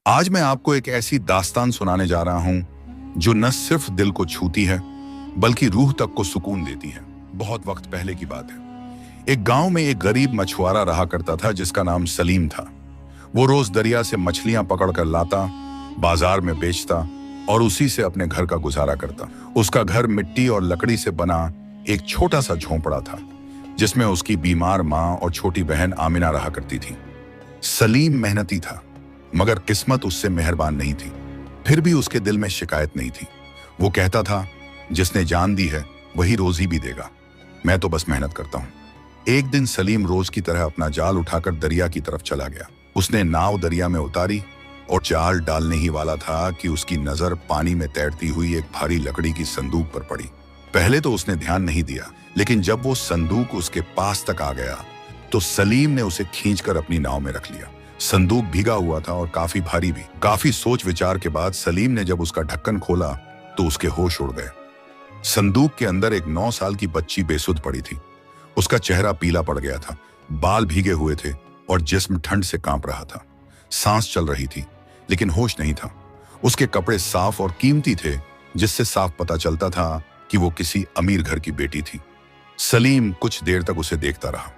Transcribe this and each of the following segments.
आज मैं आपको एक ऐसी दास्तान सुनाने जा रहा हूं जो न सिर्फ दिल को छूती है बल्कि रूह तक को सुकून देती है। बहुत वक्त पहले की बात है। एक गांव में एक गरीब मछुआरा रहा करता था जिसका नाम सलीम था। वो रोज दरिया से मछलियां पकड़कर लाता, बाजार में बेचता और उसी से अपने घर का गुजारा करता। उसका घर मिट्टी और लकड़ी से बना एक छोटा सा झोंपड़ा था जिसमें उसकी बीमार माँ और छोटी बहन आमिना रहा करती थी। सलीम मेहनती था मगर किस्मत उससे मेहरबान नहीं थी। फिर भी उसके दिल में शिकायत नहीं थी। वो कहता था, जिसने जान दी है वही रोजी भी देगा, मैं तो बस मेहनत करता हूँ। एक दिन सलीम रोज की तरह अपना जाल उठाकर दरिया की तरफ चला गया। उसने नाव दरिया में उतारी और जाल डालने ही वाला था कि उसकी नजर पानी में तैरती हुई एक भारी लकड़ी की संदूक पर पड़ी। पहले तो उसने ध्यान नहीं दिया, लेकिन जब वो संदूक उसके पास तक आ गया तो सलीम ने उसे खींचकर अपनी नाव में रख लिया। संदूक भीगा हुआ था और काफी भारी भी। काफी सोच विचार के बाद सलीम ने जब उसका ढक्कन खोला तो उसके होश उड़ गए। संदूक के अंदर एक 9 साल की बच्ची बेसुध पड़ी थी। उसका चेहरा पीला पड़ गया था, बाल भीगे हुए थे और जिस्म ठंड से कांप रहा था। सांस चल रही थी लेकिन होश नहीं था। उसके कपड़े साफ और कीमती थे जिससे साफ पता चलता था कि वो किसी अमीर घर की बेटी थी। सलीम कुछ देर तक उसे देखता रहा,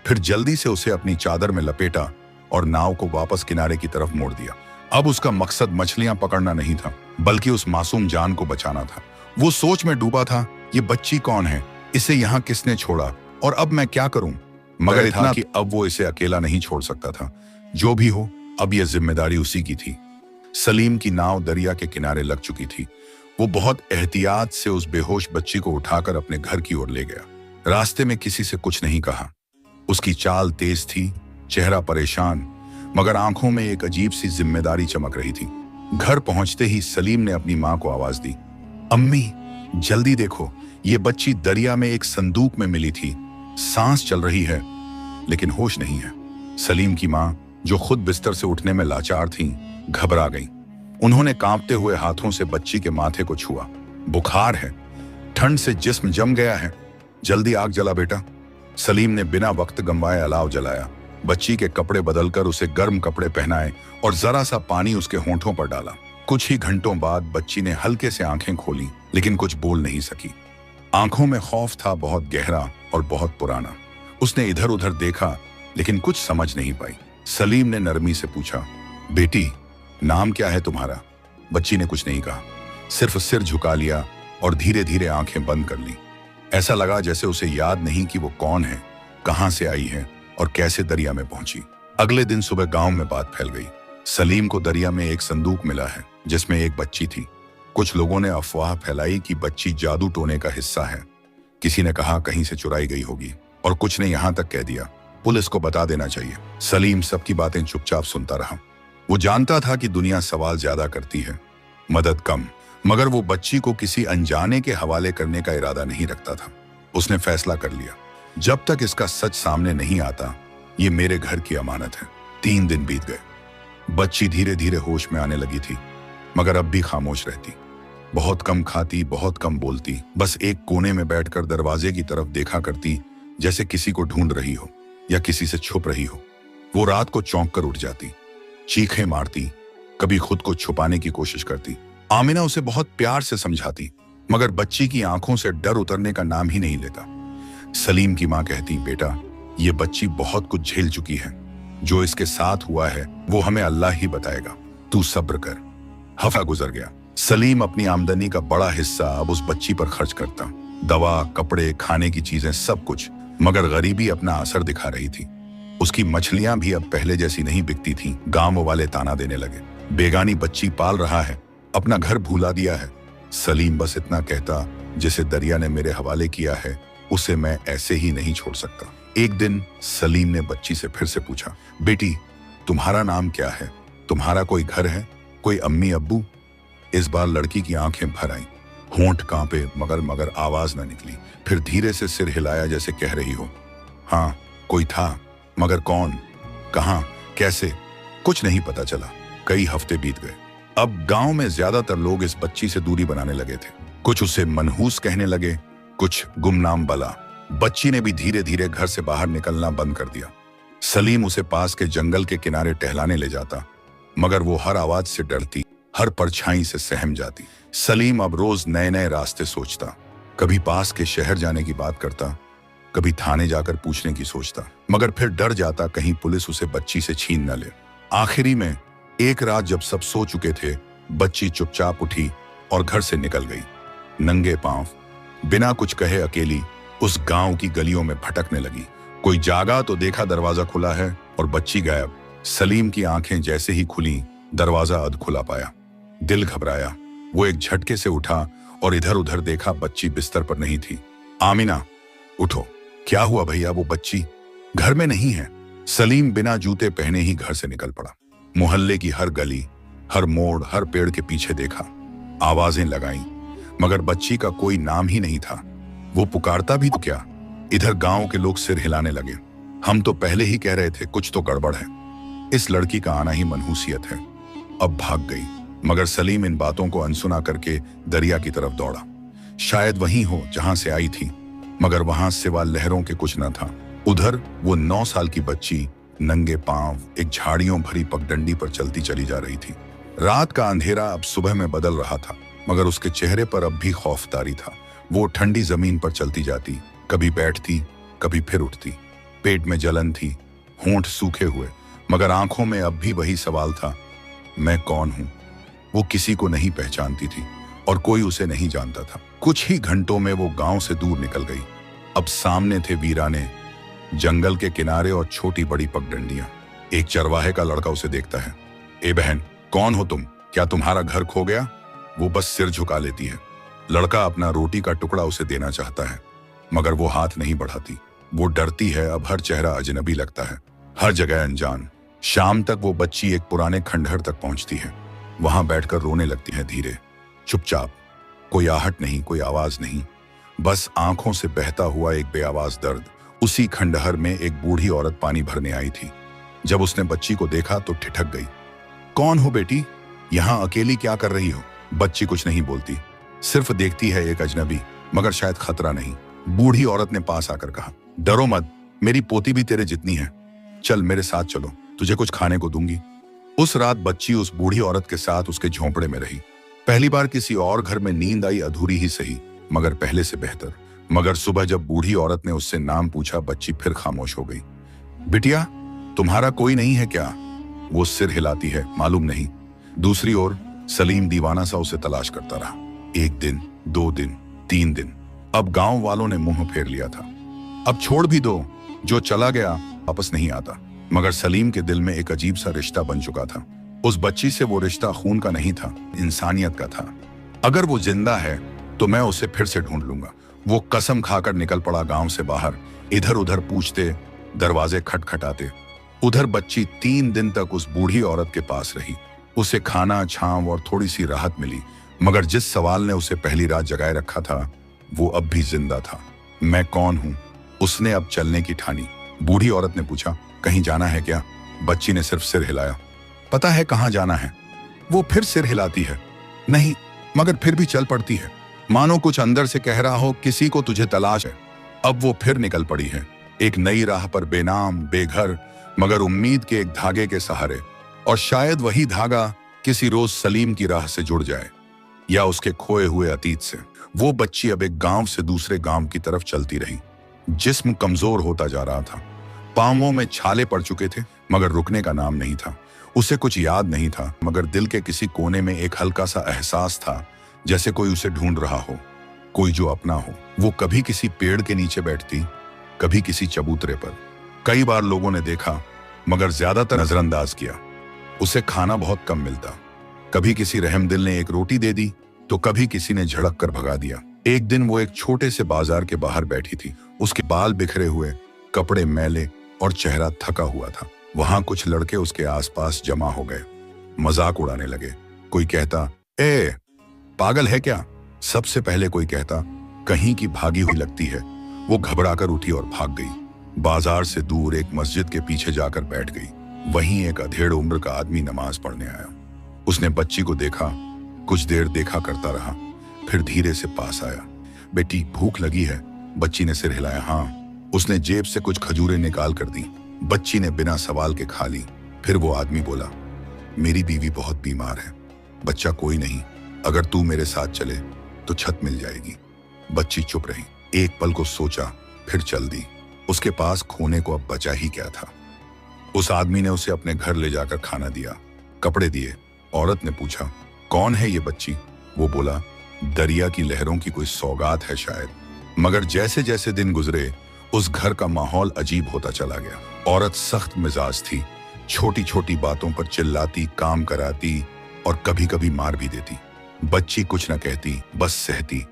फिर जल्दी से उसे अपनी चादर में लपेटा और नाव को वापस किनारे की तरफ मोड़ दिया। अब उसका मकसद मछलियां पकड़ना नहीं था बल्कि उस मासूम जान को बचाना था। वो सोच में डूबा था, ये बच्ची कौन है, इसे यहाँ किसने छोड़ा और अब मैं क्या करूं। मगर इतना कि अब वो इसे अकेला नहीं छोड़ सकता था। जो भी हो, अब यह जिम्मेदारी उसी की थी। सलीम की नाव दरिया के किनारे लग चुकी थी। वो बहुत एहतियात से उस बेहोश बच्ची को उठाकर अपने घर की ओर ले गया। रास्ते में किसी से कुछ नहीं कहा। उसकी चाल तेज थी, चेहरा परेशान, मगर आंखों में एक अजीब सी जिम्मेदारी चमक रही थी। घर पहुंचते ही सलीम ने अपनी मां को आवाज दी, अम्मी जल्दी देखो, ये बच्ची दरिया में एक संदूक में मिली थी। सांस चल रही है लेकिन होश नहीं है। सलीम की मां, जो खुद बिस्तर से उठने में लाचार थीं, घबरा गईं। उन्होंने कांपते हुए हाथों से बच्ची के माथे को छुआ। बुखार है, ठंड से जिस्म जम गया है, जल्दी आग जला बेटा। सलीम ने बिना वक्त गंवाए अलाव जलाया। बच्ची के कपड़े बदलकर उसे गर्म कपड़े पहनाए और जरा सा पानी उसके होंठों पर डाला। कुछ ही घंटों बाद बच्ची ने हल्के से आंखें खोली लेकिन कुछ बोल नहीं सकी। आंखों में खौफ था, बहुत गहरा और बहुत पुराना। उसने इधर उधर देखा लेकिन कुछ समझ नहीं पाई। सलीम ने नरमी से पूछा, बेटी नाम क्या है तुम्हारा? बच्ची ने कुछ नहीं कहा, सिर्फ सिर झुका लिया और धीरे धीरे आंखें बंद कर ली। ऐसा लगा जैसे उसे याद नहीं कि वो कौन है, कहां से आई है और कैसे दरिया में पहुंची। अगले दिन सुबह गांव में बात फैल गई। सलीम को दरिया में एक संदूक मिला है जिसमें एक बच्ची थी। कुछ लोगों ने अफवाह फैलाई कि बच्ची जादू टोने का हिस्सा है। किसी ने कहा कहीं से चुराई गई होगी और कुछ ने यहां तक कह दिया पुलिस को बता देना चाहिए। सलीम सबकी बातें चुपचाप सुनता रहा। वो जानता था कि दुनिया सवाल ज्यादा करती है, मदद कम, मगर वो बच्ची को किसी अनजाने के हवाले करने का इरादा नहीं रखता था। उसने फैसला कर लिया, जब तक इसका सच सामने नहीं आता ये मेरे घर की अमानत है। 3 दिन बीत गए। बच्ची धीरे धीरे होश में आने लगी थी मगर अब भी खामोश रहती। बहुत कम खाती, बहुत कम बोलती, बस एक कोने में बैठकर दरवाजे की तरफ देखा करती जैसे किसी को ढूंढ रही हो या किसी से छुप रही हो। वो रात को चौंक कर उठ जाती, चीखें मारती, कभी खुद को छुपाने की कोशिश करती। आमिना उसे बहुत प्यार से समझाती मगर बच्ची की आंखों से डर उतरने का नाम ही नहीं लेता। सलीम की मां कहती, बेटा ये बच्ची बहुत कुछ झेल चुकी है, जो इसके साथ हुआ है वो हमें अल्लाह ही बताएगा, तू सब्र कर। हफ्ता गुजर गया। सलीम अपनी आमदनी का बड़ा हिस्सा अब उस बच्ची पर खर्च करता, दवा, कपड़े, खाने की चीजें, सब कुछ। मगर गरीबी अपना असर दिखा रही थी। उसकी मछलियां भी अब पहले जैसी नहीं बिकती थीं। गांव वाले ताना देने लगे, बेगानी बच्ची पाल रहा है, अपना घर भूला दिया है। सलीम बस इतना कहता, जिसे दरिया ने मेरे हवाले किया है उसे मैं ऐसे ही नहीं छोड़ सकता। एक दिन सलीम ने बच्ची से फिर से पूछा, बेटी तुम्हारा नाम क्या है? तुम्हारा कोई घर है, कोई अम्मी अब्बू? इस बार लड़की की आंखें भर आईं, होंठ कांपे मगर आवाज न निकली। फिर धीरे से सिर हिलाया जैसे कह रही हो, हाँ कोई था, मगर कौन, कहां, कैसे, कुछ नहीं पता चला। कई हफ्ते बीत गए। अब गांव में ज्यादातर लोग इस बच्ची से दूरी बनाने लगे थे। कुछ उसे मनहूस कहने लगे, कुछ गुमनाम बला। बच्ची ने भी धीरे धीरे घर से बाहर निकलना बंद कर दिया। सलीम उसे पास के जंगल के किनारे टहलाने ले जाता, मगर वो हर आवाज से डरती, हर परछाई से सहम जाती। सलीम अब रोज नए नए रास्ते सोचता, कभी पास के शहर जाने की बात करता, कभी थाने जाकर पूछने की सोचता, मगर फिर डर जाता कहीं पुलिस उसे बच्ची से छीन न ले। आखिरी में एक रात जब सब सो चुके थे, बच्ची चुपचाप उठी और घर से निकल गई। नंगे पांव, बिना कुछ कहे अकेली उस गांव की गलियों में भटकने लगी। कोई जागा तो देखा दरवाजा खुला है और बच्ची गायब। सलीम की आंखें जैसे ही खुली, दरवाजा अध खुला पाया। दिल घबराया। वो एक झटके से उठा और इधर उधर देखा, बच्ची बिस्तर पर नहीं थी। आमिना, उठो। क्या हुआ भैया? वो बच्ची घर में नहीं है। सलीम बिना जूते पहने ही घर से निकल पड़ा। मोहल्ले की हर गली, हर मोड़, हर पेड़ के पीछे देखा, आवाजें लगाईं, मगर बच्ची का कोई नाम ही नहीं था। वो पुकारता भी तो क्या? इधर गांव के लोग सिर हिलाने लगे। हम तो पहले ही कह रहे थे कुछ तो गड़बड़ है, इस लड़की का आना ही मनहूसियत है। अब भाग गई, मगर सलीम इन बातों को अनसुना करके दरिया की तरफ दौड़ा। शायद वहीं हो जहां से आई थी, मगर वहां सिवा लहरों के कुछ न था। उधर वो 9 साल की बच्ची नंगे पांव एक झाड़ियों भरी पगडंडी पर चलती चली जा रही थी। रात का अंधेरा अब सुबह में बदल रहा था, मगर उसके चेहरे पर अब भी खौफदारी था। वो ठंडी जमीन पर चलती जाती, कभी बैठती, कभी फिर उठती। पेट में जलन थी, होंठ सूखे हुए, मगर आंखों में अब भी वही सवाल था, मैं कौन हूं? वो किसी को नहीं पहचानती थी और कोई उसे नहीं जानता था। कुछ ही घंटों में वो गांव से दूर निकल गई। अब सामने थे वीराने, जंगल के किनारे और छोटी बड़ी पगडंडियां। एक चरवाहे का लड़का उसे देखता है। ए बहन, कौन हो तुम? क्या तुम्हारा घर खो गया? वो बस सिर झुका लेती है। लड़का अपना रोटी का टुकड़ा उसे देना चाहता है, मगर वो हाथ नहीं बढ़ाती। वो डरती है, अब हर चेहरा अजनबी लगता है, हर जगह अनजान। शाम तक वो बच्ची एक पुराने खंडहर तक पहुंचती है। वहां बैठकर रोने लगती है, धीरे, चुपचाप। कोई आहट नहीं, कोई आवाज नहीं, बस आंखों से बहता हुआ एक बेआवाज दर्द। उसी खंडहर में एक बूढ़ी औरत पानी भरने आई थी। जब उसने बच्ची को देखा तो ठिठक गई। कौन हो बेटी? यहां अकेली क्या कर रही हो? बच्ची कुछ नहीं बोलती, सिर्फ देखती है एक अजनबी, मगर शायद खतरा नहीं। बूढ़ी औरत ने पास आकर कहा, डरो मत, मेरी पोती भी तेरे जितनी है। चल मेरे साथ चलो, तुझे कुछ खाने को दूंगी। उस रात बच्ची उस बूढ़ी औरत के साथ उसके झोंपड़े में रही। पहली बार किसी और घर में नींद आई, अधूरी ही सही, मगर पहले से बेहतर। मगर सुबह जब बूढ़ी औरत ने उससे नाम पूछा, बच्ची फिर खामोश हो गई। बिटिया, तुम्हारा कोई नहीं है क्या? वो सिर हिलाती है, मालूम नहीं। दूसरी ओर सलीम दीवाना सा उसे तलाश करता रहा। 1 दिन, 2 दिन, 3 दिन। अब गांव वालों ने मुंह फेर लिया था। अब छोड़ भी दो, जो चला गया वापस नहीं आता। मगर सलीम के दिल में एक अजीब सा रिश्ता बन चुका था। उस बच्ची से वो रिश्ता खून का नहीं था, इंसानियत का था। अगर वो जिंदा है तो मैं उसे फिर से ढूंढ लूंगा। वो कसम खाकर निकल पड़ा गांव से बाहर। इधर उधर पूछते, दरवाजे खटखटाते। उधर बच्ची 3 दिन तक उस बूढ़ी औरत के पास रही। उसे खाना, छांव और थोड़ी सी राहत मिली, मगर जिस सवाल ने उसे पहली रात जगाए रखा था वो अब भी जिंदा था। मैं कौन हूं? उसने अब चलने की ठानी। बूढ़ी औरत ने पूछा, कहीं जाना है क्या? बच्ची ने सिर्फ सिर हिलाया। पता है कहां जाना है? वो फिर सिर हिलाती है। नहीं, मगर फिर भी चल पड़ती है, मानो कुछ अंदर से कह रहा हो, किसी को तुझे तलाश है। अब वो फिर निकल पड़ी है, एक नई राह पर, बेनाम, बेघर, मगर उम्मीद के एक धागे के सहारे। और शायद वही धागा किसी रोज सलीम की राह से जुड़ जाए, या उसके खोए हुए अतीत से। वो बच्ची अब एक गांव से दूसरे गांव की तरफ चलती रही। जिस्म कमजोर होता जा रहा था, पांवों में छाले पड़ चुके थे, मगर रुकने का नाम नहीं था। उसे कुछ याद नहीं था, मगर दिल के किसी कोने में एक हल्का सा एहसास था, जैसे कोई उसे ढूंढ रहा हो, कोई जो अपना हो। वो कभी किसी पेड़ के नीचे बैठती, कभी किसी चबूतरे पर। कई बार लोगों ने देखा, मगर ज्यादातर नजरअंदाज किया। उसे खाना बहुत कम मिलता। कभी किसी रहमदिल ने एक रोटी दे दी, तो कभी किसी ने झड़क कर भगा दिया। एक दिन वो एक छोटे से बाजार के बाहर बैठी थी। उसके बाल बिखरे हुए, कपड़े मैले और चेहरा थका हुआ था। वहां कुछ लड़के उसके आसपास जमा हो गए, मजाक उड़ाने लगे। कोई कहता, ए पागल है क्या? सबसे पहले कोई कहता, कहीं की भागी हुई लगती है। वो घबराकर उठी और भाग गई। बाजार से दूर एक मस्जिद के पीछे जाकर बैठ गई। वहीं एक अधेड़ उम्र का आदमी नमाज पढ़ने आया। उसने बच्ची को देखा, कुछ देर देखा करता रहा, फिर धीरे से पास आया। बेटी, भूख लगी है? बच्ची ने सिर हिलाया। हाँ। उसने जेब से कुछ खजूरें निकाल कर दी। बच्ची ने बिना सवाल के खा ली। फिर वो आदमी बोला, मेरी बीवी बहुत बीमार है। बच्चा कोई नहीं, अगर तू मेरे साथ चले तो छत मिल जाएगी। बच्ची चुप रही, एक पल को सोचा, फिर चल दी। उसके पास खोने को अब बचा ही क्या था। उस आदमी ने उसे अपने घर ले जाकर खाना दिया, कपड़े दिए। औरत ने पूछा, कौन है ये बच्ची? वो बोला, दरिया की लहरों की कोई सौगात है शायद। मगर जैसे जैसे दिन गुजरे उस घर का माहौल अजीब होता चला गया। औरत सख्त मिजाज थी, छोटी छोटी बातों पर चिल्लाती, काम कराती और कभी कभी मार भी देती। बच्ची कुछ न कहती, बस सहती।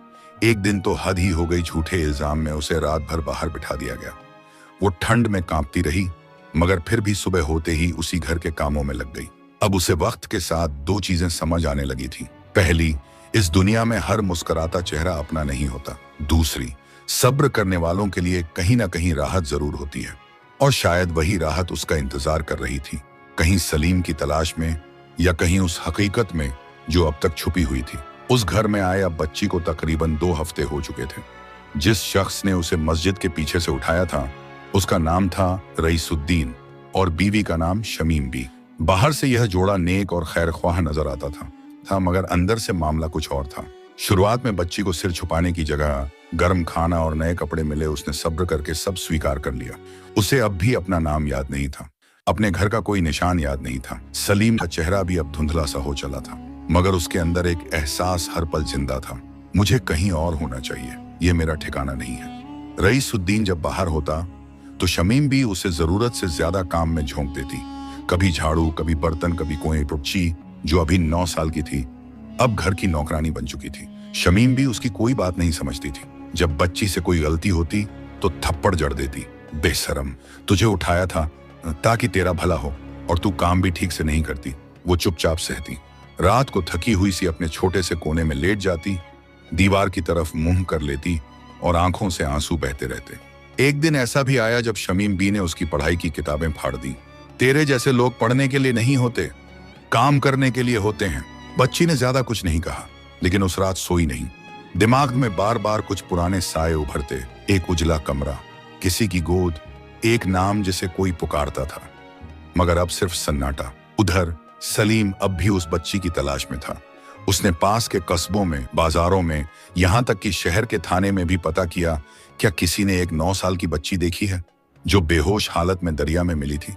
एक दिन तो हद ही हो गई, झूठे इल्जाम में उसे रात भर बाहर बिठा दिया गया। वो ठंड में कांपती रही, मगर फिर भी सुबह होते ही उसी घर के कामों में लग गई। अब उसे वक्त के साथ दो चीजें समझ आने लगी थी। पहली, इस दुनिया में हर मुस्कुराता चेहरा अपना नहीं होता। दूसरी, सब्र करने वालों के लिए कहीं ना कहीं राहत जरूर होती है, और शायद वही राहत उसका इंतजार कर रही थी, कहीं सलीम की तलाश में या कहीं उस हकीकत में जो अब तक छुपी हुई थी। उस घर में आए अब बच्ची को तकरीबन 2 हफ्ते हो चुके थे। जिस शख्स ने उसे मस्जिद के पीछे से उठाया था उसका नाम था रईसुद्दीन और बीवी का नाम शमीम बी। बाहर से यह जोड़ा नेक और खैरख्वाह नजर आता था, मगर अंदर से मामला कुछ और था। शुरुआत में बच्ची को सिर छुपाने की जगह गर्म खाना और नए कपड़े मिले। उसने सब्र करके सब स्वीकार कर लिया। उसे अब भी अपना नाम याद नहीं था, अपने घर का कोई निशान याद नहीं था। सलीम का चेहरा भी अब धुंधला सा हो चला था, मगर उसके अंदर एक एहसास हर पल जिंदा था, मुझे कहीं और होना चाहिए, ये मेरा ठिकाना नहीं है। रईसुद्दीन जब बाहर होता तो शमीम भी उसे जरूरत से ज्यादा काम में झोंक देती। कभी झाड़ू, कभी बर्तन, कभी कोई बच्ची जो अभी 9 साल की थी अब घर की नौकरानी बन चुकी थी। शमीम भी उसकी कोई बात नहीं समझती थी। जब बच्ची से कोई गलती होती तो थप्पड़ जड़ देती। बेशरम, तुझे उठाया था ताकि तेरा भला हो और तू काम भी ठीक से नहीं करती। वो चुपचाप सहती। रात को थकी हुई सी अपने छोटे से कोने में लेट जाती, दीवार की तरफ मुंह कर लेती और आंखों से आंसू बहते रहते। एक दिन ऐसा भी आया जब शमीम बी ने उसकी पढ़ाई की किताबें फाड़ दी। तेरे जैसे लोग पढ़ने के लिए नहीं होते, काम करने के लिए होते हैं। बच्ची ने ज्यादा कुछ नहीं कहा, लेकिन उस रात सोई नहीं। दिमाग में बार बार कुछ पुराने साए उभरते। एक उजला कमरा, किसी की गोद, एक नाम जिसे कोई पुकारता था, मगर अब सिर्फ सन्नाटा। उधर सलीम अब भी उस बच्ची की तलाश में था। उसने पास के कस्बों में, बाजारों में, यहाँ तक कि शहर के थाने में भी पता किया, क्या किसी ने एक 9 साल की बच्ची देखी है जो बेहोश हालत में दरिया में मिली थी।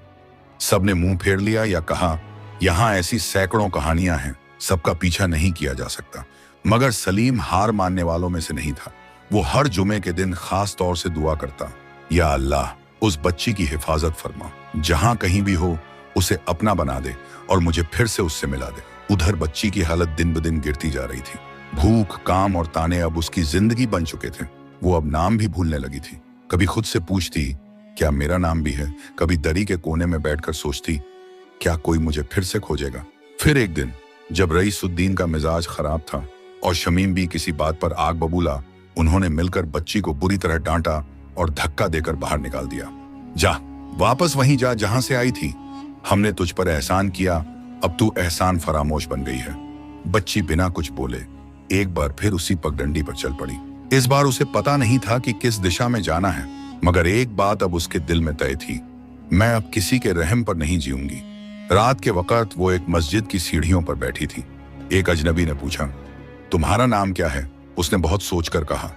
सबने मुंह फेर लिया या कहा, यहाँ ऐसी सैकड़ों कहानियां हैं, सबका पीछा नहीं किया जा सकता। मगर सलीम हार मानने वालों में से नहीं था। वो हर जुमे के दिन खास तौर से दुआ करता, या अल्लाह, उस बच्ची की हिफाजत फरमा, जहां कहीं भी हो उसे अपना बना दे और मुझे फिर से उससे मिला दे। उधर बच्ची की हालत दिन ब दिन गिरती जा रही थी। भूख, काम और ताने अब उसकी जिंदगी बन चुके थे। वो अब नाम भी भूलने लगी थी। कभी खुद से पूछती, क्या मेरा नाम भी है? कभी दरी के कोने में बैठकर सोचती, क्या कोई मुझे फिर से खोजेगा? फिर एक दिन जब रईसुद्दीन का मिजाज खराब था और शमीम भी किसी बात पर आग बबूला, उन्होंने मिलकर बच्ची को बुरी तरह डांटा और धक्का देकर बाहर निकाल दिया। जा, वापस वहीं जा जहां से आई थी। हमने तुझ पर एहसान किया, अब तू एहसान फरामोश बन गई है। बच्ची बिना कुछ बोले एक बार फिर उसी पगडंडी पर चल पड़ी। इस बार उसे पता नहीं था कि किस दिशा में जाना है, मगर एक बात अब उसके दिल में तय थी, मैं अब किसी के रहम पर नहीं जीऊंगी। रात के वक्त वो एक मस्जिद की सीढ़ियों पर बैठी थी। एक अजनबी ने पूछा, तुम्हारा नाम क्या है? उसने बहुत सोचकर कहा,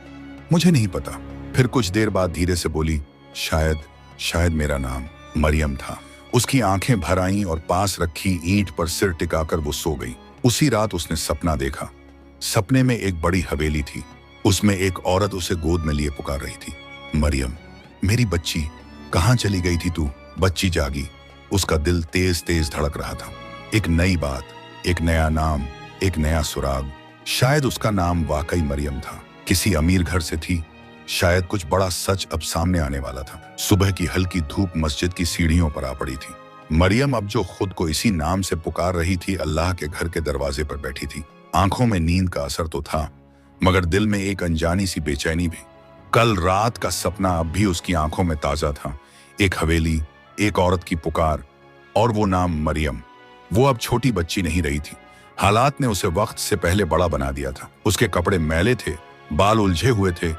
मुझे नहीं पता। फिर कुछ देर बाद धीरे से बोली, शायद मेरा नाम मरियम था। उसकी आंखें भर आईं और पास रखी ईंट पर सिर टिकाकर वो सो गई। उसी रात उसने सपना देखा। सपने में एक बड़ी हवेली थी, उसमें एक औरत उसे गोद में लिए पुकार रही थी, मरियम, मेरी बच्ची, कहाँ चली गई थी तू? बच्ची जागी, उसका दिल तेज तेज धड़क रहा था। एक नई बात, एक नया नाम, एक नया सुराग। शायद उसका नाम वाकई मरियम था। किसी अमीर घर से थी। शायद कुछ बड़ा सच अब सामने आने वाला था। सुबह की हल्की धूप मस्जिद की सीढ़ियों पर आ पड़ी थी। मरियम अब जो खुद को इसी नाम से पुकार रही थी, अल्लाह के घर के दरवाजे पर बैठी थी। आंखों में नींद का असर तो था, मगर दिल में एक अनजानी सी बेचैनी भी। कल रात का सपना अब भी उसकी आंखों में ताजा था। एक हवेली, एक औरत की पुकार और वो नाम मरियम। वो अब छोटी बच्ची नहीं रही थी। हालात ने उसे वक्त से पहले बड़ा बना दिया था। उसके कपड़े मैले थे, बाल उलझे हुए थे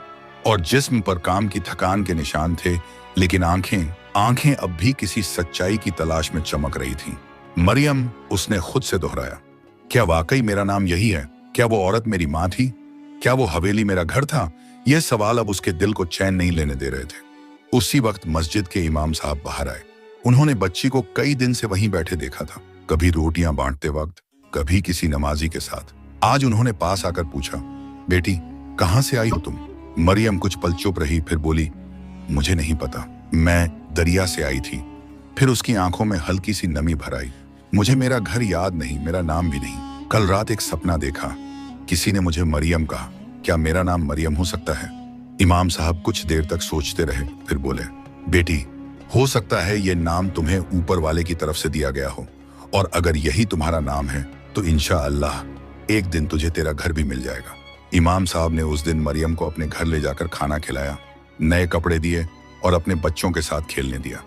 और जिस्म पर काम की थकान के निशान थे, लेकिन आंखें अब भी किसी सच्चाई की तलाश में चमक रही थीं। मरियम, उसने खुद से दोहराया। क्या वाकई मेरा नाम यही है? क्या वो औरत मेरी माँ थी? क्या वो हवेली मेरा घर था? यह सवाल अब उसके दिल को चैन नहीं लेने दे रहे थे। उसी वक्त मस्जिद के इमाम साहब बाहर आए। उन्होंने बच्ची को कई दिन से वहीं बैठे देखा था, कभी रोटियां बांटते वक्त, कभी किसी नमाजी के साथ। आज उन्होंने पास आकर पूछा, बेटी कहां से आई हो तुम? मरियम कुछ पल चुप रही, फिर बोली, मुझे नहीं पता, मैं दरिया से आई थी। फिर उसकी आंखों में हल्की सी नमी भर आई। मुझे मेरा घर याद नहीं, मेरा नाम भी नहीं। कल रात एक सपना देखा, किसी ने मुझे मरियम कहा। क्या मेरा नाम मरियम हो सकता है? इमाम साहब कुछ देर तक सोचते रहे, फिर बोले, बेटी हो सकता है ये नाम तुम्हें ऊपर वाले की तरफ से दिया गया हो, और अगर यही तुम्हारा नाम है तो इंशाअल्लाह एक दिन तुझे तेरा घर भी मिल जाएगा। इमाम साहब ने उस दिन मरियम को अपने घर ले जाकर खाना खिलाया, नए कपड़े दिए और अपने बच्चों के साथ खेलने दिया।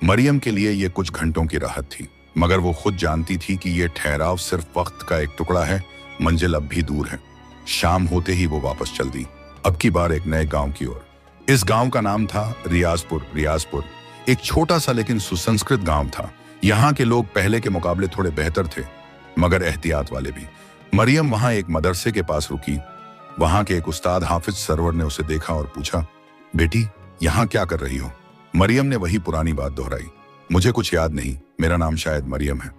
मरियम के लिए ये कुछ घंटों की राहत थी, मगर वो खुद जानती थी कि ये ठहराव सिर्फ वक्त का एक टुकड़ा है, मंजिल अब भी दूर है। शाम होते ही वो वापस चल दी, अब की बार एक नए गांव की ओर। इस गांव का नाम था रियाजपुर। रियाजपुर एक छोटा सा लेकिन सुसंस्कृत गांव था। यहाँ के लोग पहले के मुकाबले थोड़े बेहतर थे, मगर एहतियात वाले भी। मरियम वहां एक मदरसे के पास रुकी। वहां के एक उस्ताद हाफिज सरवर ने उसे देखा और पूछा, बेटी यहाँ क्या कर रही हो? मरियम ने वही पुरानी बात दोहराई, मुझे कुछ याद नहीं, मेरा नाम शायद मरियम है।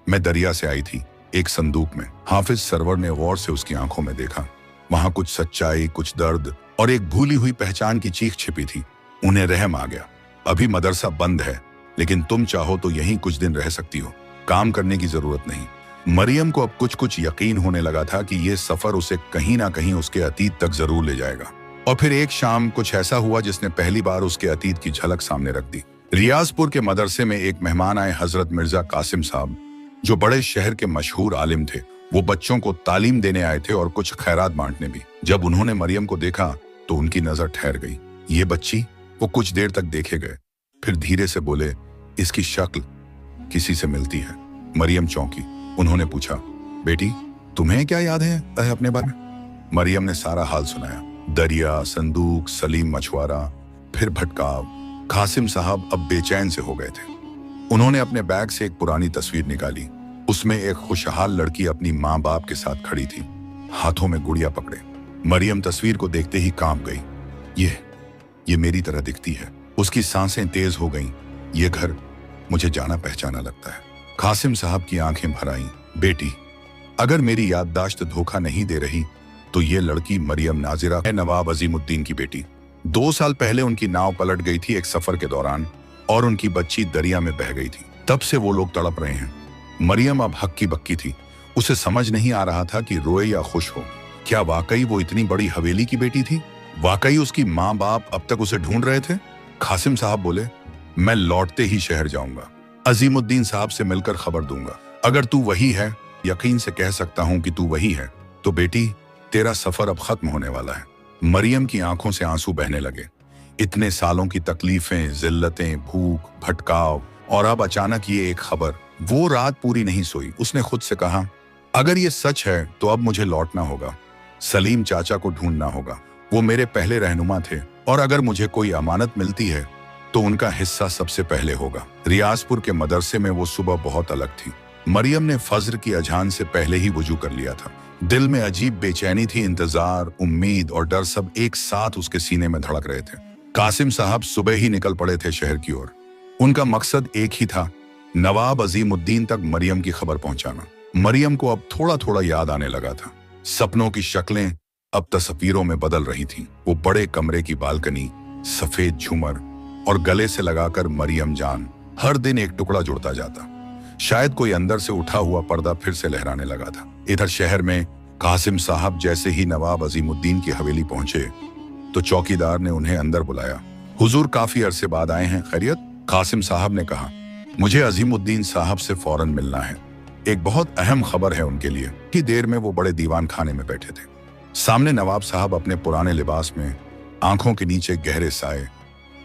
मैं दरिया से आई थी, एक संदूक में। हाफिज सरवर ने गौर से उसकी आंखों में देखा। वहां कुछ सच्चाई, कुछ दर्द और एक भूली हुई पहचान की चीख छिपी थी। उन्हें रहम आ गया। अभी मदरसा बंद है, लेकिन तुम चाहो तो यहीं कुछ दिन रह सकती हो, काम करने की जरूरत नहीं। मरियम को अब कुछ कुछ यकीन होने लगा था कि ये सफर उसे कहीं ना कहीं उसके अतीत तक जरूर ले जाएगा। और फिर एक शाम कुछ ऐसा हुआ जिसने पहली बार उसके अतीत की झलक सामने रख दी। रियाजपुर के मदरसे में एक मेहमान आए, हजरत मिर्जा कासिम साहब, जो बड़े शहर के मशहूर आलिम थे। वो बच्चों को तालीम देने आए थे और कुछ खैरात बांटने भी। जब उन्होंने मरियम को देखा तो उनकी नजर ठहर गई। ये बच्ची? वो कुछ देर तक देखे गए, फिर धीरे से बोले, इसकी शक्ल किसी से मिलती है। मरियम चौंकी। उन्होंने पूछा, बेटी तुम्हें क्या याद है अपने बारे में? मरियम ने सारा हाल सुनाया, दरिया, संदूक, सलीम मछुआरा, फिर भटकाव। कासिम साहब अब बेचैन से हो गए थे। उन्होंने अपने बैग से एक पुरानी तस्वीर निकाली। उसमें एक खुशहाल लड़की अपनी माँ बाप के साथ खड़ी थी, हाथों में गुड़िया पकड़े। मरियम तस्वीर को देखते ही कांप गई। ये मेरी तरह दिखती है। उसकी सांसें तेज हो गईं। ये घर मुझे जाना पहचाना लगता है। कासिम साहब की आंखें भर आईं। बेटी, अगर मेरी याददाश्त धोखा नहीं दे रही तो ये लड़की मरियम नाजिरा है, नवाब अजीमुद्दीन की बेटी। 2 साल पहले उनकी नाव पलट गई थी एक सफर के दौरान, और उनकी बच्ची दरिया में बह गई थी। तब से वो लोग तड़प रहे हैं। मरियम अब हक्की बक्की थी। उसे समझ नहीं आ रहा था कि रोए या खुश हो। क्या वाकई वो इतनी बड़ी हवेली की बेटी थी? वाकई उसकी माँ बाप अब तक उसे ढूंढ रहे थे? कासिम साहब बोले, मैं लौटते ही शहर जाऊंगा, अजीमुद्दीन साहब से मिलकर खबर दूंगा। अगर तू वही है, यकीन से कह सकता हूं कि तू वही है, तो बेटी तेरा सफर अब खत्म होने वाला है। मरियम की आंखों से आंसू बहने लगे। इतने सालों की तकलीफें, जिल्लतें, भूख, भटकाव, और अब अचानक ये एक खबर। वो रात पूरी नहीं सोई। उसने खुद से कहा, अगर ये सच है तो अब मुझे लौटना होगा, सलीम चाचा को ढूंढना होगा। वो मेरे पहले रहनुमा थे, और अगर मुझे कोई अमानत मिलती है तो उनका हिस्सा सबसे पहले होगा। रियाजपुर के मदरसे में वो सुबह बहुत अलग थी। मरियम ने फज्र की अजान से पहले ही वुजू कर लिया था। दिल में अजीब बेचैनी थी, इंतजार, उम्मीद और डर सब एक साथ उसके सीने में धड़क रहे थे। कासिम साहब सुबह ही निकल पड़े थे शहर की ओर। उनका मकसद एक ही था, नवाब अजीमुद्दीन तक मरियम की खबर पहुंचाना। मरियम को अब थोड़ा थोड़ा याद आने लगा था। सपनों की शक्लें अब तस्वीरों में बदल रही थीं। वो बड़े कमरे की बालकनी, सफेद झूमर और गले से लगाकर मरियम जान, हर दिन एक टुकड़ा जुड़ता जाता। शायद कोई अंदर से उठा हुआ पर्दा फिर से लहराने लगा था। इधर शहर में कासिम साहब जैसे ही नवाब अजीमुद्दीन की हवेली पहुंचे तो चौकीदार ने उन्हें अंदर बुलाया। हुजूर काफी अरसे बाद आए हैं, खैरियत? कासिम साहब ने कहा, मुझे अजीमुद्दीन साहब से फौरन मिलना है। एक बहुत अहम खबर है उनके लिए। कि देर में वो बड़े दीवान खाने में बैठे थे। सामने नवाब साहब अपने पुराने लिबास में, आंखों के नीचे गहरे साए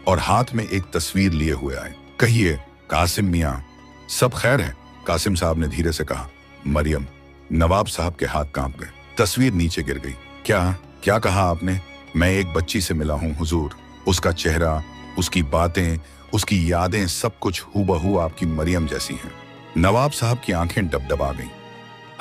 और हाथ में एक तस्वीर लिए हुए आए। कहिए कासिम मियाँ, सब खैर है? कासिम साहब ने धीरे से कहा। मरियम, नवाब साहब के हाथ कांप गए। तस्वीर नीचे गिर गई। क्या कहा आपने? मैं एक बच्ची से मिला हूँ हुजूर। उसका चेहरा, उसकी बातें, उसकी यादें, सब कुछ हूबहू आपकी मरियम जैसी हैं। नवाब साहब की आंखें डबडबा गईं।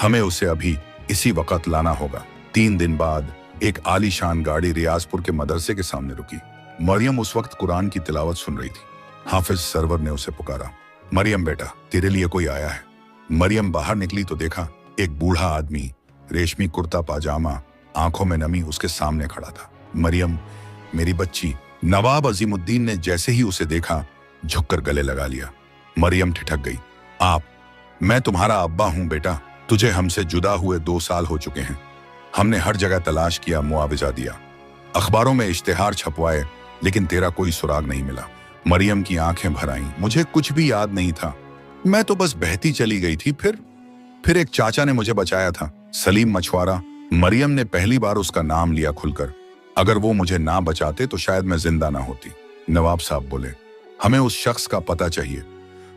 हमें उसे अभी इसी वक्त लाना होगा। 3 दिन बाद एक आलीशान गाड़ी रियाजपुर के मदरसे के सामने रुकी। मरियम उस वक्त कुरान की तिलावत सुन रही थी। हाफिज सरवर ने उसे पुकारा, मरियम बेटा, तेरे लिए कोई आया है। मरियम बाहर निकली तो देखा एक बूढ़ा आदमी, रेशमी कुर्ता पाजामा, आंखों में नमी, उसके सामने खड़ा था। मरियम, मेरी बच्ची। नवाब अजीमुद्दीन ने जैसे ही उसे देखा झुककर गले लगा लिया। मरियम ठिठक गई। आप? मैं तुम्हारा अब्बा हूं बेटा। तुझे हमसे जुदा हुए 2 साल हो चुके हैं। हमने हर जगह तलाश किया, मुआवजा दिया, अखबारों में इश्तिहार छपवाए, लेकिन तेरा कोई सुराग नहीं मिला। मरियम की आंखें भर आईं। मुझे कुछ भी याद नहीं था, मैं तो बस बहती चली गई थी। फिर एक चाचा ने मुझे बचाया था, सलीम मछुआरा। मरियम ने पहली बार उसका नाम लिया खुलकर। अगर वो मुझे ना बचाते तो शायद मैं जिंदा ना होती। नवाब साहब बोले, हमें उस शख्स का पता चाहिए,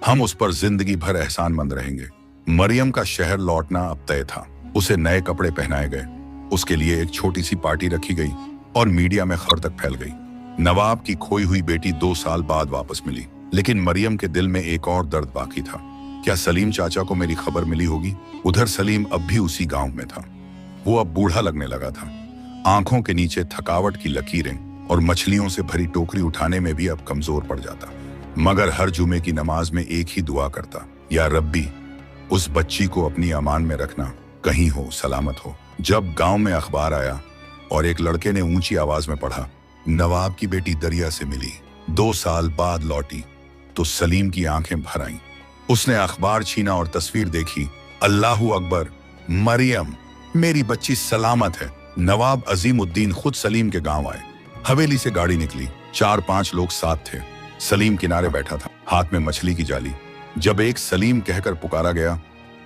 हम उस पर जिंदगी भर एहसानमंद रहेंगे। मरियम का शहर लौटना अब तय था। उसे नए कपड़े पहनाए गए, उसके लिए एक छोटी सी पार्टी रखी गई और मीडिया में खबर तक फैल गई। नवाब की खोई हुई बेटी 2 साल बाद वापस मिली, लेकिन मरियम के दिल में एक और दर्द बाकी था। क्या सलीम चाचा को मेरी खबर मिली होगी? उधर सलीम अब भी उसी गांव में था। वो अब बूढ़ा लगने लगा था, आंखों के नीचे थकावट की लकीरें, और मछलियों से भरी टोकरी उठाने में भी अब कमजोर पड़ जाता। मगर हर जुमे की नमाज में एक ही दुआ करता, या रब्बी, उस बच्ची को अपनी अमान में रखना, कहीं हो, सलामत हो। जब गांव में अखबार आया और एक लड़के ने ऊंची आवाज में पढ़ा, नवाब की बेटी दरिया से मिली, 2 साल बाद लौटी, तो सलीम की आंखें भर आईं। उसने अखबार छीना और तस्वीर देखी। अल्लाहू अकबर, मरियम, मेरी बच्ची सलामत है। नवाब अजीमुद्दीन खुद सलीम के गांव आए। हवेली से गाड़ी निकली, 4-5 लोग साथ थे। सलीम किनारे बैठा था, हाथ में मछली की जाली। जब एक सलीम कहकर पुकारा गया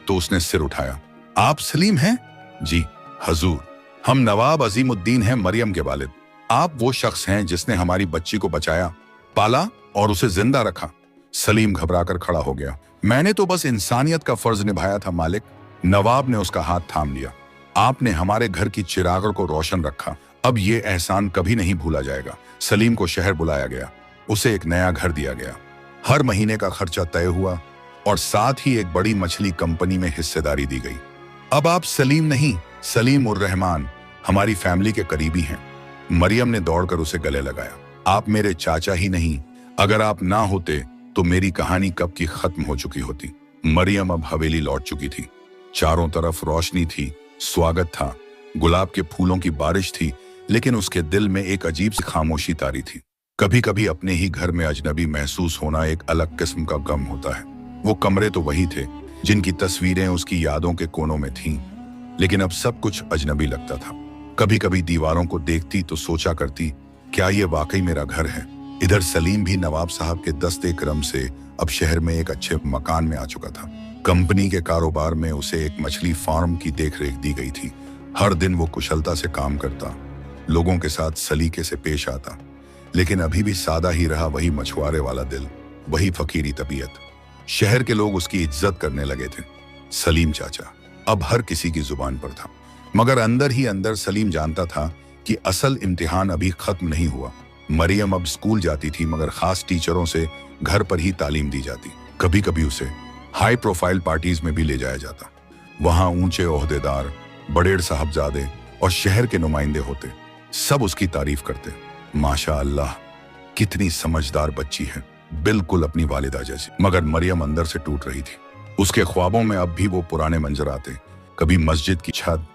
तो उसने सिर उठाया। आप सलीम हैं? जी हजूर, हम नवाब अजीमुद्दीन हैं, मरियम के वालिद। आप वो शख्स हैं जिसने हमारी बच्ची को बचाया, पाला और उसे जिंदा रखा। सलीम घबराकर खड़ा हो गया। मैंने तो बस इंसानियत का फर्ज निभाया था मालिक। नवाब ने उसका हाथ थाम लिया। आपने हमारे घर की चिरागों को रोशन रखा, अब ये एहसान कभी नहीं भूला जाएगा। सलीम को शहर बुलाया गया, उसे एक नया घर दिया गया, हर महीने का खर्चा तय हुआ और साथ ही एक बड़ी मछली कंपनी में हिस्सेदारी दी गई। अब आप सलीम नहीं, सलीम उर रहमान, हमारी फैमिली के करीबी हैं। मरियम ने दौड़कर उसे गले लगाया। आप मेरे चाचा ही नहीं, अगर आप ना होते तो मेरी कहानी कब की खत्म हो चुकी होती। मरियम अब हवेली लौट चुकी थी। चारों तरफ रोशनी थी, स्वागत था, गुलाब के फूलों की बारिश थी, लेकिन उसके दिल में एक अजीब सी खामोशी तारी थी। कभी कभी अपने ही घर में अजनबी महसूस होना एक अलग किस्म का गम होता है। वो कमरे तो वही थे जिनकी तस्वीरें उसकी यादों के कोनों में थीं, लेकिन अब सब कुछ अजनबी लगता था। कभी कभी दीवारों को देखती तो सोचा करती, क्या ये वाकई मेरा घर है? इधर सलीम भी नवाब साहब के दस्ते करम से अब शहर में एक अच्छे मकान में आ चुका था। कंपनी के कारोबार में उसे एक मछली फार्म की देखरेख दी गई थी। हर दिन वो कुशलता से काम करता, लोगों के साथ सलीके से पेश आता, लेकिन अभी भी सादा ही रहा वही मछुआरे वाला दिल, वही फकीरी तबीयत। शहर के लोग उसकी इज्जत करने लगे थे। सलीम चाचा अब हर किसी की जुबान पर था, मगर अंदर ही अंदर सलीम जानता था कि असल इम्तिहान अभी खत्म नहीं हुआ। मरियम अब स्कूल जाती थी, मगर खास टीचरों से घर पर ही तालीम दी जाती। कभी कभी उसे हाई प्रोफाइल पार्टीज में भी ले जाया जाता। वहां ऊंचे ओहदेदार, बड़ेर साहबजादे और शहर के नुमाइंदे होते, सब उसकी तारीफ करते। माशा अल्लाह, कितनी समझदार बच्ची है, बिल्कुल अपनी वालिदा जैसी। मगर मरियम अंदर से टूट रही थी। उसके ख्वाबों में अब भी वो पुराने मंजर आते, कभी मस्जिद की छत,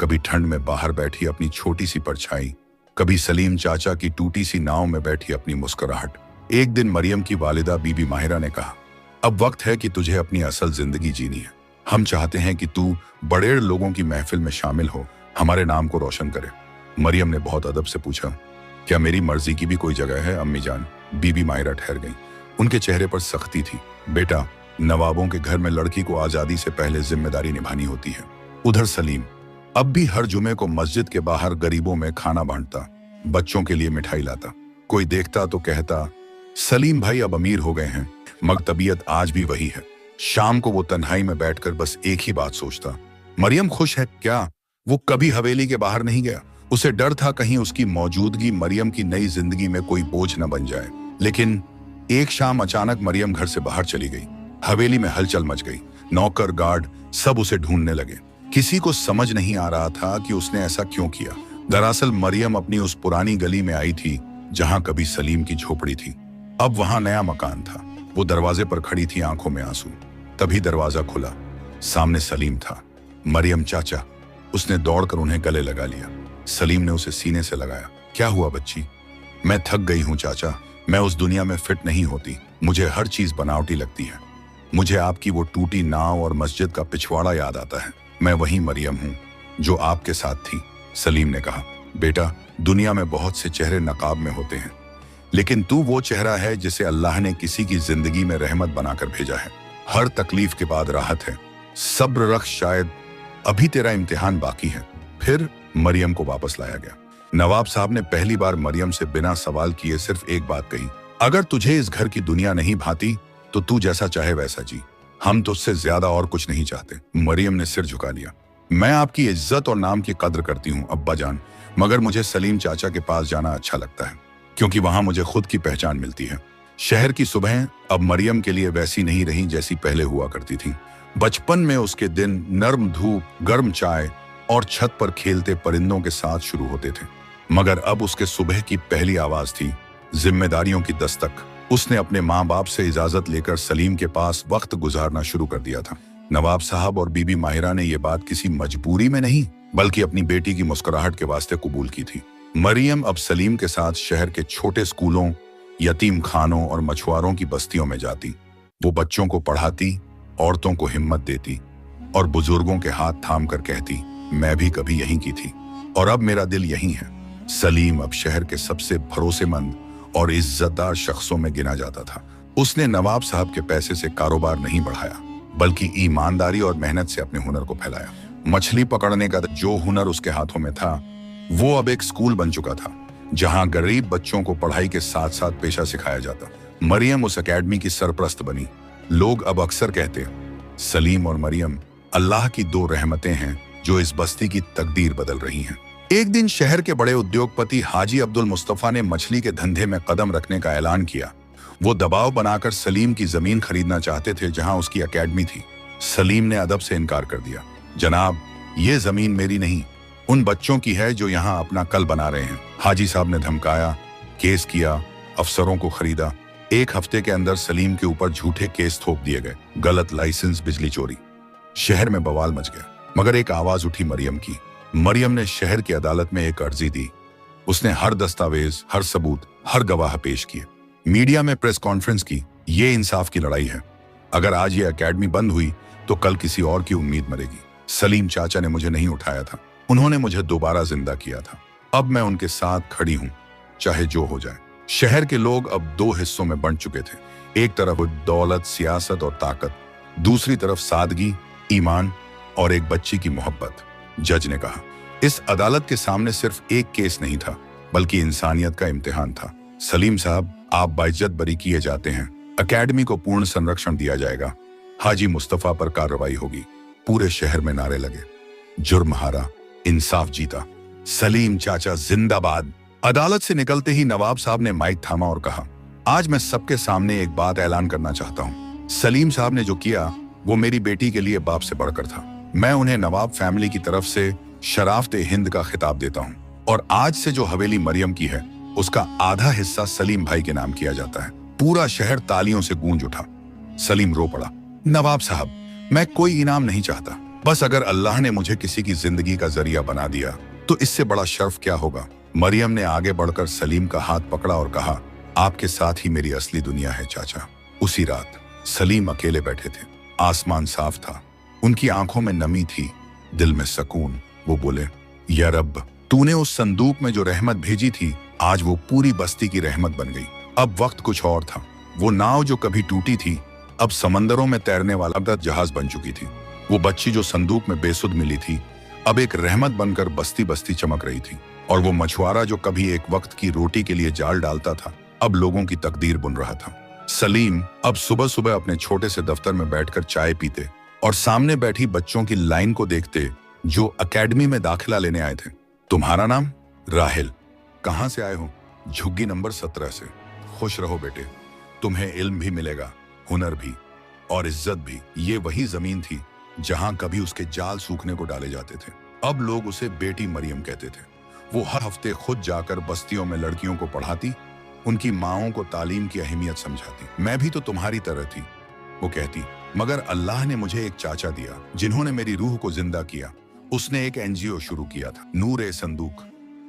कभी ठंड में बाहर बैठी अपनी छोटी सी परछाई, कभी सलीम चाचा की टूटी सी नाव में बैठी अपनी मुस्कुराहट। एक दिन मरियम की वालिदा बीबी माहिरा ने कहा, अब वक्त है कि तुझे अपनी असल जिंदगी जीनी है। हम चाहते हैं कि तू बड़े लोगों की महफिल में शामिल हो, हमारे नाम को रोशन करे। मरियम ने बहुत अदब से पूछा, क्या मेरी मर्जी की भी कोई जगह है अम्मी जान? बीबी माहिरा ठहर गई, उनके चेहरे पर सख्ती थी। बेटा, नवाबों के घर में लड़की को आजादी से पहले जिम्मेदारी निभानी होती है। उधर सलीम अब भी हर जुमे को मस्जिद के बाहर गरीबों में खाना बांटता, बच्चों के लिए मिठाई लाता। कोई देखता तो कहता, सलीम भाई अब अमीर हो गए हैं, मगर तबीयत आज भी वही है। शाम को वो तन्हाई में बैठकर बस एक ही बात सोचता, मरियम खुश है क्या? वो कभी हवेली के बाहर नहीं गया। उसे डर था कहीं उसकी मौजूदगी मरियम की नई जिंदगी में कोई बोझ न बन जाए। लेकिन एक शाम अचानक मरियम घर से बाहर चली गई। हवेली में हलचल मच गई। नौकर, गार्ड सब उसे ढूंढने लगे। किसी को समझ नहीं आ रहा था कि उसने ऐसा क्यों किया। दरअसल मरियम अपनी उस पुरानी गली में आई थी जहां कभी सलीम की झोपड़ी थी। अब वहां नया मकान था। वो दरवाजे पर खड़ी थी, आंखों में आंसू। तभी दरवाजा खुला, सामने सलीम था। मरियम चाचा। उसने दौड़कर उन्हें गले लगा लिया। सलीम ने उसे सीने से लगाया। क्या हुआ बच्ची? मैं थक गई हूं चाचा, मैं उस दुनिया में फिट नहीं होती। मुझे हर चीज बनावटी लगती है। मुझे आपकी वो टूटी नाव और मस्जिद का पिछवाड़ा याद आता है। मैं वही मरियम हूं जो आपके साथ थी। सलीम ने कहा, बेटा, दुनिया में बहुत से चेहरे नकाब में होते हैं, लेकिन तू वो चेहरा है जिसे अल्लाह ने किसी की जिंदगी में रहमत बनाकर भेजा है। हर तकलीफ के बाद राहत है। सब्र रख, शायद अभी तेरा इम्तिहान बाकी है। फिर मरियम को वापस लाया गया। नवाब साहब ने पहली बार मरियम से बिना सवाल किए सिर्फ एक बात कही, अगर तुझे इस घर की दुनिया नहीं भाती तो तू जैसा चाहे वैसा जी, हम तुझसे ज्यादा और कुछ नहीं चाहते। मरियम ने सिर झुका लिया। मैं आपकी इज्जत और नाम की कद्र करती हूँ अब्बा जान, मगर मुझे सलीम चाचा के पास जाना अच्छा लगता है, क्योंकि वहां मुझे खुद की पहचान मिलती है। शहर की सुबह अब मरियम के लिए वैसी नहीं रही जैसी पहले हुआ करती थी। बचपन में उसके दिन नर्म धूप, गर्म चाय और छत पर खेलते परिंदों के साथ शुरू होते थे, मगर अब उसके सुबह की पहली आवाज थी जिम्मेदारियों की दस्तक। उसने अपने माँ बाप से इजाजत लेकर सलीम के पास वक्त गुजारना शुरू कर दिया था। नवाब साहब और बीबी माहिरा ने यह बात किसी मजबूरी में नहीं, बल्कि अपनी बेटी की मुस्कुराहट के वास्ते कबूल की थी। मरियम अब सलीम के साथ शहर के छोटे स्कूलों, यतीम खानों और मछुआरों की बस्तियों में जाती। वो बच्चों को पढ़ाती, औरतों को हिम्मत देती और बुजुर्गों के हाथ थाम कर कहती, मैं भी कभी यहीं की थी और अब मेरा दिल यहीं है। सलीम अब शहर के सबसे भरोसेमंद और इज्जतदार शख्सों में गिना जाता था। उसने नवाब साहब के पैसे से कारोबार नहीं बढ़ाया, बल्कि ईमानदारी और मेहनत से अपने हुनर को फैलाया। मछली पकड़ने का जो हुनर उसके हाथों में था, वो अब एक स्कूल बन चुका था, जहां गरीब बच्चों को पढ़ाई के साथ साथ पेशा सिखाया जाता। मरियम उस एकेडमी की सरप्रस्त बनी। लोग अब अक्सर कहते, सलीम और मरियम अल्लाह की दो रहमतें हैं जो इस बस्ती की तकदीर बदल रही हैं। एक दिन शहर के बड़े उद्योगपति हाजी अब्दुल मुस्तफा ने मछली के धंधे में कदम रखने का ऐलान किया। वो दबाव बनाकर सलीम की जमीन खरीदना चाहते थे जहां उसकी एकेडमी थी। सलीम ने अदब से इनकार कर दिया। जनाब, ये जमीन मेरी नहीं, उन बच्चों की है जो यहाँ अपना कल बना रहे हैं। हाजी साहब ने धमकाया, केस किया, अफसरों को खरीदा। एक हफ्ते के अंदर सलीम के ऊपर झूठे केस थोप दिए गए। गलत लाइसेंस, बिजली चोरी। शहर में बवाल मच गया, मगर एक आवाज उठी मरियम की। मरियम ने शहर की अदालत में एक अर्जी दी। उसने हर दस्तावेज, हर सबूत, हर गवाह पेश किए। मीडिया में प्रेस कॉन्फ्रेंस की। ये इंसाफ की लड़ाई है। अगर आज ये एकेडमी बंद हुई तो कल किसी और की उम्मीद मरेगी। सलीम चाचा ने मुझे नहीं उठाया था, उन्होंने मुझे दोबारा जिंदा किया था। अब मैं उनके साथ खड़ी हूं, चाहे जो हो जाए। शहर के लोग अब दो हिस्सों में बंट चुके थे। एक तरफ दौलत, सियासत और ताकत, दूसरी तरफ सादगी, ईमान और एक बच्ची की मोहब्बत। जज ने कहा, इस अदालत के सामने सिर्फ एक केस नहीं था, बल्कि इंसानियत का इम्तिहान था। सलीम साहब, आप बाइज्जत बरी किए जाते हैं। एकेडमी को पूर्ण संरक्षण दिया जाएगा। हाजी मुस्तफा पर कार्रवाई होगी। पूरे शहर में नारे लगे। जुर्म हारा, इंसाफ जीता। सलीम चाचा जिंदाबाद। अदालत से निकलते ही नवाब साहब ने माइक थामा और कहा, आज मैं सबके सामने एक बात ऐलान करना चाहता हूँ। सलीम साहब ने जो किया वो मेरी बेटी के लिए बाप से बढ़कर था। मैं उन्हें नवाब फैमिली की तरफ से शराफते हिंद का खिताब देता हूँ, और आज से जो हवेली मरियम की है उसका आधा हिस्सा सलीम भाई के नाम किया जाता है। पूरा शहर तालियों से गूंज उठा। सलीम रो पड़ा, नवाब साहब, मैं कोई इनाम नहीं चाहता, बस अगर अल्लाह ने मुझे किसी की जिंदगी का जरिया बना दिया तो इससे बड़ा शर्फ क्या होगा। मरियम ने आगे बढ़कर सलीम का हाथ पकड़ा और कहा, आपके साथ ही मेरी असली दुनिया है चाचा। उसी रात सलीम अकेले बैठे थे। आसमान साफ था, उनकी आंखों में नमी थी, दिल में सुकून। वो बोले, या रब, तूने उस संदूक में जो रहमत भेजी थी, आज वो पूरी बस्ती की रहमत बन गई। अब वक्त कुछ और था। वो नाव जो कभी टूटी थी, अब समंदरों में तैरने वाला जहाज बन चुकी थी। वो बच्ची जो संदूक में बेसुध मिली थी, अब एक रहमत बनकर बस्ती बस्ती चमक रही थी। और वो मछुआरा जो कभी एक वक्त की रोटी के लिए जाल डालता था, अब लोगों की तकदीर बुन रहा था। सलीम अब सुबह सुबह अपने छोटे से दफ्तर में बैठकर चाय पीते और सामने बैठी बच्चों की लाइन को देखते जो एकेडमी में दाखिला लेने आए थे। तुम्हारा नाम? राहिल। कहाँ से आए हो? झुग्गी नंबर 17 से। खुश रहो बेटे, तुम्हें इल्म भी मिलेगा, हुनर भी। और इज्जत भी। ये वही जमीन थी जहां कभी उसके जाल सूखने को डाले जाते थे। अब लोग उसे बेटी मरियम कहते थे। वो हर हफ्ते खुद जाकर बस्तियों में लड़कियों को पढ़ाती, उनकी माओं को तालीम की अहमियत समझाती। मैं भी तो तुम्हारी तरह थी, वो कहती, मगर अल्लाह ने मुझे एक चाचा दिया जिन्होंने मेरी रूह को जिंदा किया। उसने एक एनजीओ शुरू किया था, नूर-ए-संदूक,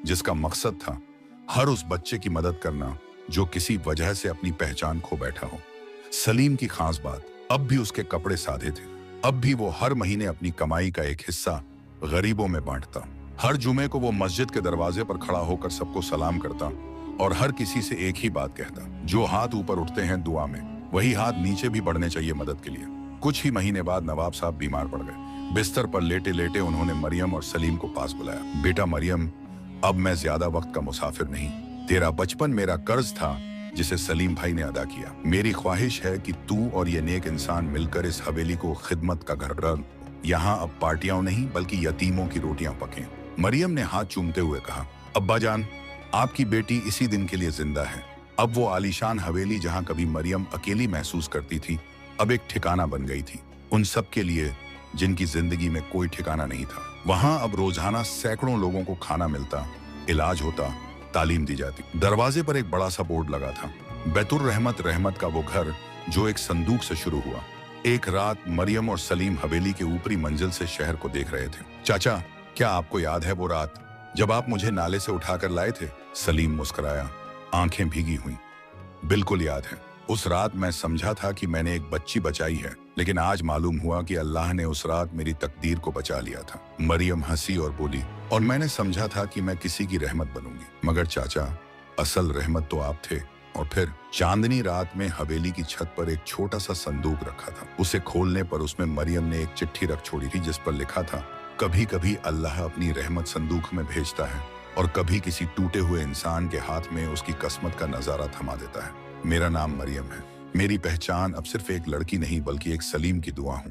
जिसका मकसद था हर उस बच्चे की मदद करना जो किसी वजह से अपनी पहचान खो बैठा हो। सलीम की खास बात, अब भी उसके कपड़े सादे थे। अब भी वो हर महीने अपनी कमाई का एक हिस्सा गरीबों में बांटता। हर जुमे को वो मस्जिद के दरवाजे पर खड़ा होकर सबको सलाम करता और हर किसी से एक ही बात कहता, जो हाथ ऊपर उठते हैं दुआ में, वही हाथ नीचे भी बढ़ने चाहिए मदद के लिए। कुछ ही महीने बाद नवाब साहब बीमार पड़ गए। बिस्तर पर लेटे लेटे उन्होंने मरियम और सलीम को पास बुलाया। बेटा मरियम, अब मैं ज्यादा वक्त का मुसाफिर नहीं। तेरा बचपन मेरा कर्ज था जिसे सलीम भाई ने अदा किया। मेरी ख्वाहिश है कि तू और ये नेक इंसान मिलकर इस हवेली को खिदमत का घर बना। यहाँ अब पार्टियां नहीं बल्कि यतीमों की रोटियां पकें। मरियम ने हाथ चूमते हुए कहा, अब्बा जान, आपकी बेटी इसी दिन के लिए जिंदा है। अब वो आलीशान हवेली जहां कभी मरियम अकेली महसूस करती थी, अब एक ठिकाना बन गई थी उन सब के लिए जिनकी जिंदगी में कोई ठिकाना नहीं था। वहां अब रोजाना सैकड़ों लोगों को खाना मिलता, इलाज होता, तालीम दी जाती। दरवाजे पर एक बड़ा सा बोर्ड लगा था, बैतुर रहमत रहमत का वो घर जो एक संदूक से शुरू हुआ। एक रात मरियम और सलीम हवेली के ऊपरी मंजिल से शहर को देख रहे थे। चाचा, क्या आपको याद है वो रात जब आप मुझे नाले से उठाकर लाए थे? सलीम मुस्कुराया, आंखें भीगी हुई। बिल्कुल याद है। उस रात मैं समझा था कि मैंने एक बच्ची बचाई है, लेकिन आज मालूम हुआ कि अल्लाह ने उस रात मेरी तकदीर को बचा लिया था। मरियम हंसी और बोली, और मैंने समझा था कि मैं किसी की रहमत बनूंगी, मगर चाचा, असल रहमत तो आप थे। और फिर चांदनी रात में हवेली की छत पर एक छोटा सा संदूक रखा था। उसे खोलने पर उसमें मरियम ने एक चिट्ठी रख छोड़ी थी जिस पर लिखा था, कभी कभी अल्लाह अपनी रहमत संदूक में भेजता है और कभी किसी टूटे हुए इंसान के हाथ में उसकी किस्मत का नजारा थमा देता है। मेरा नाम मरियम है। मेरी पहचान अब सिर्फ एक लड़की नहीं बल्कि एक सलीम की दुआ हूँ।